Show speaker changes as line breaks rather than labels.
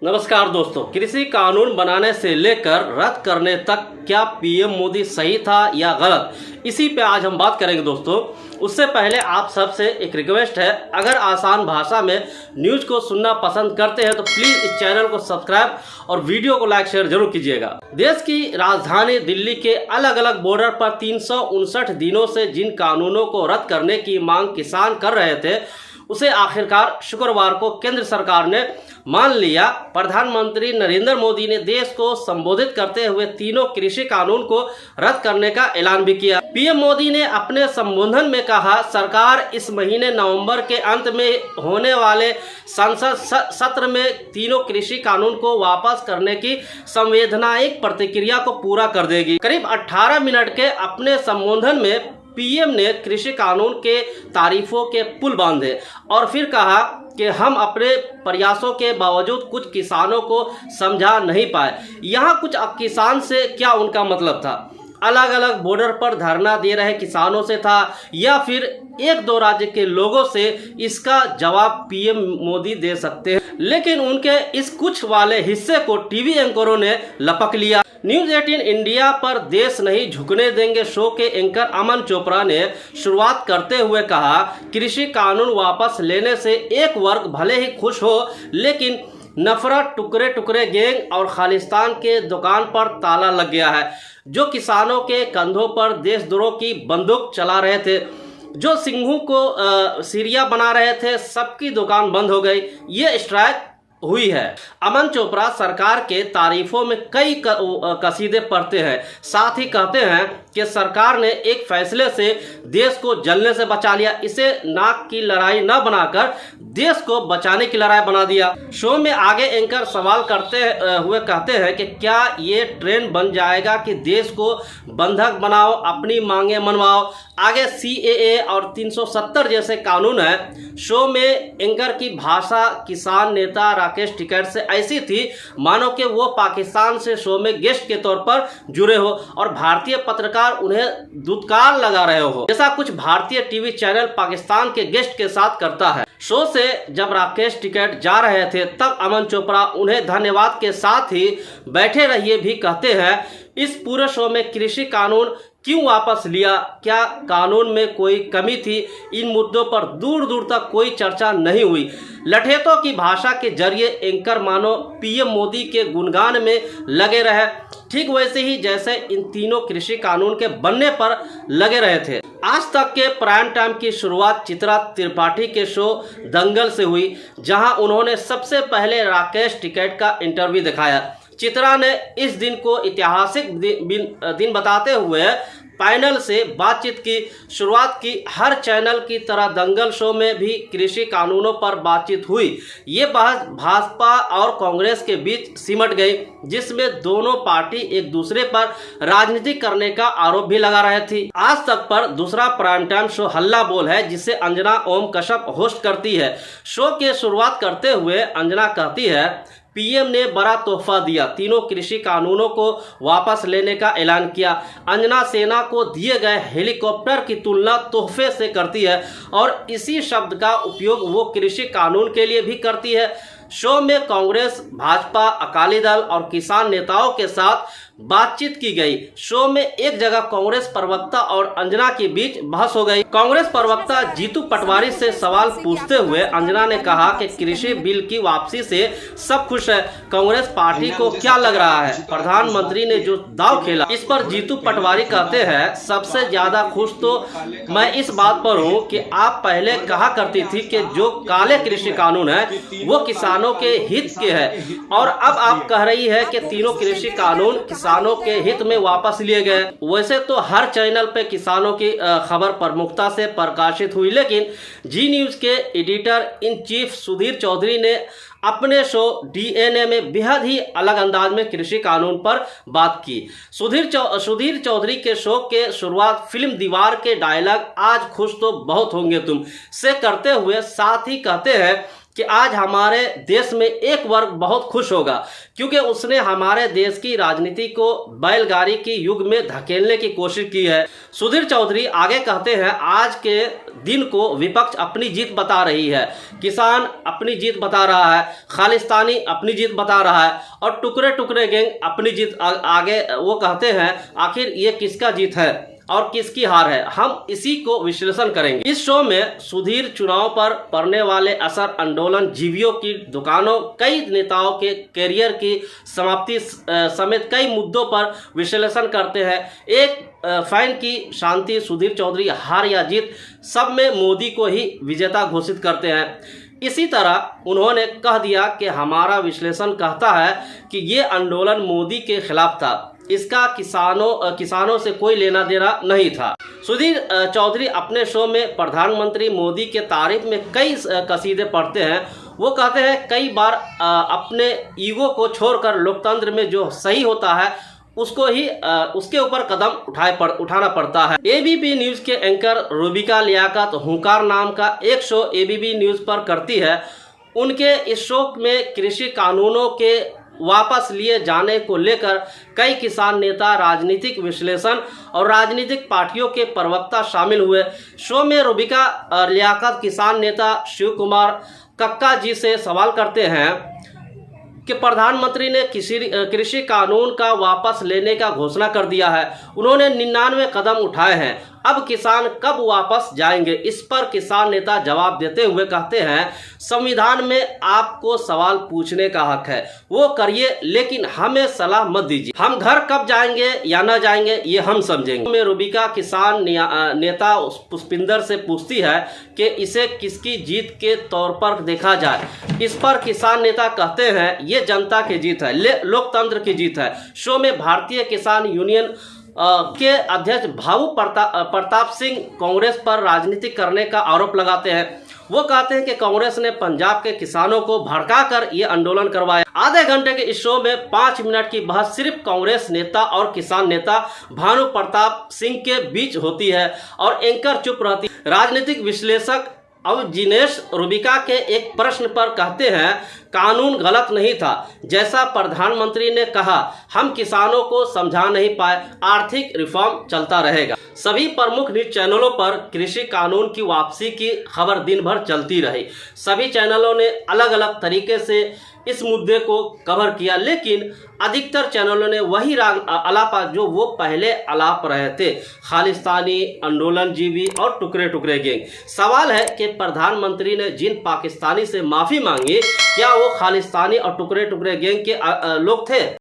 नमस्कार दोस्तों, कृषि कानून बनाने से लेकर रद्द करने तक क्या पीएम मोदी सही था या गलत, इसी पे आज हम बात करेंगे दोस्तों। उससे पहले आप सबसे एक रिक्वेस्ट है, अगर आसान भाषा में न्यूज़ को सुनना पसंद करते हैं तो प्लीज़ इस चैनल को सब्सक्राइब और वीडियो को लाइक शेयर जरूर कीजिएगा। देश की राजधानी दिल्ली के अलग अलग बॉर्डर पर 359 दिनों से जिन कानूनों को रद्द करने की मांग किसान कर रहे थे, उसे आखिरकार शुक्रवार को केंद्र सरकार ने मान लिया। प्रधानमंत्री नरेंद्र मोदी ने देश को संबोधित करते हुए तीनों कृषि कानून को रद्द करने का ऐलान भी किया। पीएम मोदी ने अपने संबोधन में कहा, सरकार इस महीने नवंबर के अंत में होने वाले संसद सत्र में तीनों कृषि कानून को वापस करने की संवैधानिक प्रक्रिया को पूरा कर देगी। करीब 18 मिनट के अपने संबोधन में पीएम ने कृषि कानून के तारीफों के पुल बांधे और फिर कहा कि हम अपने प्रयासों के बावजूद कुछ किसानों को समझा नहीं पाए। यहाँ कुछ किसान से क्या उनका मतलब था? अलग अलग बॉर्डर पर धरना दे रहे किसानों से था या फिर एक दो राज्य के लोगों से? इसका जवाब पीएम मोदी दे सकते हैं, लेकिन उनके इस कुछ वाले हिस्से को टीवी एंकरों ने लपक लिया। न्यूज़ 18 इंडिया पर देश नहीं झुकने देंगे शो के एंकर अमन चोपड़ा ने शुरुआत करते हुए कहा, कृषि कानून वापस लेने से एक वर्ग भले ही खुश हो, लेकिन नफरत, टुकड़े टुकड़े गैंग और खालिस्तान के दुकान पर ताला लग गया है। जो किसानों के कंधों पर देशद्रोह की बंदूक चला रहे थे, जो सिंघू को सीरिया बना रहे थे, सबकी दुकान बंद हो गई। ये स्ट्राइक हुई है। अमन चोपड़ा सरकार के तारीफों में कई कसीदे पढ़ते हैं, साथ ही कहते हैं कि सरकार ने एक फैसले से देश को जलने से बचा लिया, इसे नाक की लड़ाई न बनाकर देश को बचाने की लड़ाई बना दिया। शो में आगे एंकर सवाल करते हुए कहते हैं कि क्या ये ट्रेंड बन जाएगा कि देश को बंधक बनाओ, अपनी मांगे मनवाओ। आगे CAA और 370 जैसे कानून है। शो में एंकर की भाषा किसान नेता राकेश टिकैत से ऐसी थी मानो कि वो पाकिस्तान से शो में गेस्ट के तौर पर जुड़े हो और भारतीय पत्रकार उन्हें दुत्कार लगा रहे हो, जैसा कुछ भारतीय टीवी चैनल पाकिस्तान के गेस्ट के साथ करता है। शो से जब राकेश टिकैत जा रहे थे तब अमन चोपड़ा उन्हें धन्यवाद के साथ ही बैठे रहिए भी कहते हैं। इस पूरे शो में कृषि कानून क्यों वापस लिया, क्या कानून में कोई कमी थी, इन मुद्दों पर दूर दूर तक कोई चर्चा नहीं हुई। लठेतों की भाषा के जरिए एंकर मानो पीएम मोदी के गुणगान में लगे रहे, ठीक वैसे ही जैसे इन तीनों कृषि कानून के बनने पर लगे रहे थे। आज तक के प्राइम टाइम की शुरुआत चित्रा त्रिपाठी के शो दंगल से हुई, जहां उन्होंने सबसे पहले राकेश टिकैत का इंटरव्यू दिखाया। चित्रा ने इस दिन को ऐतिहासिक दिन बताते हुए पैनल से बातचीत की शुरुआत की। हर चैनल की तरह दंगल शो में भी कृषि कानूनों पर बातचीत हुई। ये बहस भाजपा और कांग्रेस के बीच सिमट गई, जिसमें दोनों पार्टी एक दूसरे पर राजनीति करने का आरोप भी लगा रही थी। आज तक पर दूसरा प्राइम टाइम शो हल्ला बोल है, जिसे अंजना ओम कश्यप होस्ट करती है। शो की शुरुआत करते हुए अंजना कहती है, पीएम ने बड़ा तोहफा दिया, तीनों कृषि कानूनों को वापस लेने का ऐलान किया। अंजना सेना को दिए गए हेलीकॉप्टर की तुलना तोहफे से करती है और इसी शब्द का उपयोग वो कृषि कानून के लिए भी करती है। शो में कांग्रेस, भाजपा, अकाली दल और किसान नेताओं के साथ बातचीत की गई। शो में एक जगह कांग्रेस प्रवक्ता और अंजना के बीच बहस हो गई। कांग्रेस प्रवक्ता जीतू पटवारी से सवाल पूछते हुए अंजना ने कहा कि कृषि बिल की वापसी से सब खुश है, कांग्रेस पार्टी को क्या लग रहा है, प्रधानमंत्री ने जो दांव खेला। इस पर जीतू पटवारी कहते हैं, सबसे ज्यादा खुश तो मैं इस बात पर हूँ कि आप पहले कहा करती थी कि जो काले कृषि कानून है वो किसानों के हित के है, और अब आप कह रही है कि तीनों कृषि कानून किसानों के हित में वापस लिए गए। वैसे तो हर चैनल पे किसानों की खबर प्रमुखता से प्रकाशित हुई, लेकिन जी न्यूज के editor in chief Sudhir Chaudhary ने अपने शो DNA में बेहद ही अलग अंदाज में कृषि कानून पर बात की। सुधीर चौधरी के शो के शुरुआत फिल्म दीवार के डायलॉग आज खुश तो बहुत होंगे तुम से करते हुए साथ ही कहते हैं कि आज हमारे देश में एक वर्ग बहुत खुश होगा, क्योंकि उसने हमारे देश की राजनीति को बैलगाड़ी की युग में धकेलने की कोशिश की है। सुधीर चौधरी आगे कहते हैं, आज के दिन को विपक्ष अपनी जीत बता रही है, किसान अपनी जीत बता रहा है, खालिस्तानी अपनी जीत बता रहा है और टुकड़े टुकड़े गैंग अपनी जीत। आगे वो कहते हैं, आखिर ये किसका जीत है और किसकी हार है, हम इसी को विश्लेषण करेंगे। इस शो में सुधीर चुनाव पर पड़ने वाले असर, आंदोलन जीवियों की दुकानों, कई नेताओं के करियर की समाप्ति समेत कई मुद्दों पर विश्लेषण करते हैं। एक फैन की शांति, सुधीर चौधरी हार या जीत, सब में मोदी को ही विजेता घोषित करते हैं। इसी तरह उन्होंने कह दिया कि हमारा विश्लेषण कहता है कि ये आंदोलन मोदी के खिलाफ था, इसका किसानों से कोई लेना देना नहीं था। सुधीर चौधरी अपने शो में प्रधानमंत्री मोदी के तारीफ में कई कसीदे पढ़ते हैं। वो कहते हैं, कई बार अपने ईगो को छोड़कर लोकतंत्र में जो सही होता है उसको ही उसके ऊपर कदम उठाना पड़ता है। एबीपी न्यूज़ के एंकर रूबिका लियाकत हुंकार नाम का एक शो एबीपी न्यूज़ पर करती है। उनके इस शो में कृषि कानूनों के वापस लिए जाने को लेकर कई किसान नेता, राजनीतिक विश्लेषण और राजनीतिक पार्टियों के प्रवक्ता शामिल हुए। शो में रूबिका लियाकत किसान नेता शिव कुमार कक्का जी से सवाल करते हैं कि प्रधानमंत्री ने कृषि कानून का वापस लेने का घोषणा कर दिया है, उन्होंने 99 कदम उठाए हैं, अब किसान कब वापस जाएंगे। इस पर किसान नेता जवाब देते हुए कहते हैं, संविधान में आपको सवाल पूछने का हक है, वो करिए, लेकिन हमें सलाह मत दीजिए। हम घर कब जाएंगे या न जाएंगे ये हम समझेंगे। में रूबिका किसान नेता पुष्पिंदर से पूछती है कि इसे किसकी जीत के तौर पर देखा जाए। इस पर किसान नेता कहते हैं, ये जनता की जीत है, लोकतंत्र की जीत है। शो में भारतीय किसान यूनियन के अध्यक्ष भाऊ प्रताप सिंह कांग्रेस पर राजनीति करने का आरोप लगाते हैं। वो कहते हैं कि कांग्रेस ने पंजाब के किसानों को भड़काकर ये आंदोलन करवाया। आधे घंटे के इस शो में 5 मिनट की बहस सिर्फ कांग्रेस नेता और किसान नेता भानु प्रताप सिंह के बीच होती है और एंकर चुप रहती। राजनीतिक विश्लेषक अब जिनेश रूबिका के एक प्रश्न पर कहते हैं, कानून गलत नहीं था, जैसा प्रधानमंत्री ने कहा, हम किसानों को समझा नहीं पाए, आर्थिक रिफॉर्म चलता रहेगा। सभी प्रमुख न्यूज चैनलों पर कृषि कानून की वापसी की खबर दिन भर चलती रही। सभी चैनलों ने अलग अलग तरीके से इस मुद्दे को कवर किया, लेकिन अधिकतर चैनलों ने वही आलापा जो वो पहले आलाप रहे थे, खालिस्तानी, आंदोलनजीवी और टुकड़े टुकड़े गैंग। सवाल है कि प्रधानमंत्री ने जिन पाकिस्तानी से माफ़ी मांगी, क्या वो खालिस्तानी और टुकड़े टुकड़े गैंग के लोग थे?